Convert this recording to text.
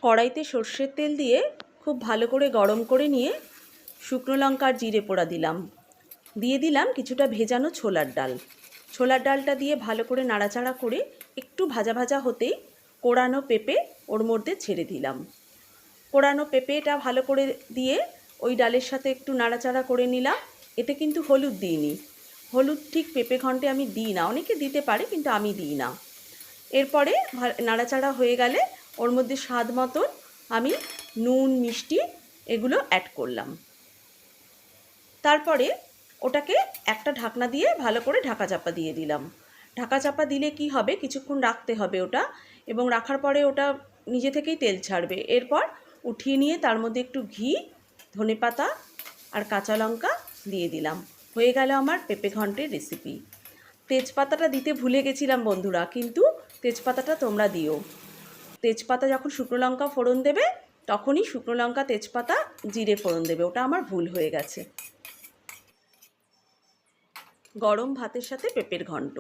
কড়াইতে সর্ষের তেল দিয়ে খুব ভালো করে গরম করে নিয়ে শুকনো লঙ্কা আর জিরে পোড়া দিলাম, দিয়ে দিলাম কিছুটা ভেজানো ছোলার ডাল। ছোলার ডালটা দিয়ে ভালো করে নাড়াচাড়া করে একটু ভাজা ভাজা হতেই কোড়ানো পেঁপে ওর মধ্যে ছেড়ে দিলাম। কোড়ানো পেঁপেটা ভালো করে দিয়ে ওই ডালের সাথে একটু নাড়াচাড়া করে নিলাম। এতে কিন্তু হলুদ দিইনি, হলুদ ঠিক পেঁপে ঘন্টে আমি দিই না, অনেকে দিতে পারে কিন্তু আমি দিই না। এরপরে নাড়াচাড়া হয়ে গেলে ওর মধ্যে স্বাদ মতন আমি নুন মিষ্টি এগুলো অ্যাড করলাম। তারপরে ওটাকে একটা ঢাকনা দিয়ে ভালো করে ঢাকা চাপা দিয়ে দিলাম। ঢাকা চাপা দিলে কি হবে, কিছুক্ষণ রাখতে হবে ওটা, এবং রাখার পরে ওটা নিজে থেকেই তেল ছাড়বে। এরপর উঠিয়ে নিয়ে তার মধ্যে একটু ঘি, ধনেপাতা আর কাঁচা লঙ্কা দিয়ে দিলাম। হয়ে গেল আমার পেঁপে ঘন্টের রেসিপি। তেজপাতাটা দিতে ভুলে গেছিলাম বন্ধুরা, কিন্তু তেজপাতাটা তোমরা দিও। তেজপাতা যখন শুকনো লঙ্কা ফোড়ন দেবে তখনই শুকনো লঙ্কা তেজপাতা জিরে ফোড়ন দেবে, ওটা আমার ভুল হয়ে গেছে। গরম ভাতের সাথে পেঁপের ঘন্ট।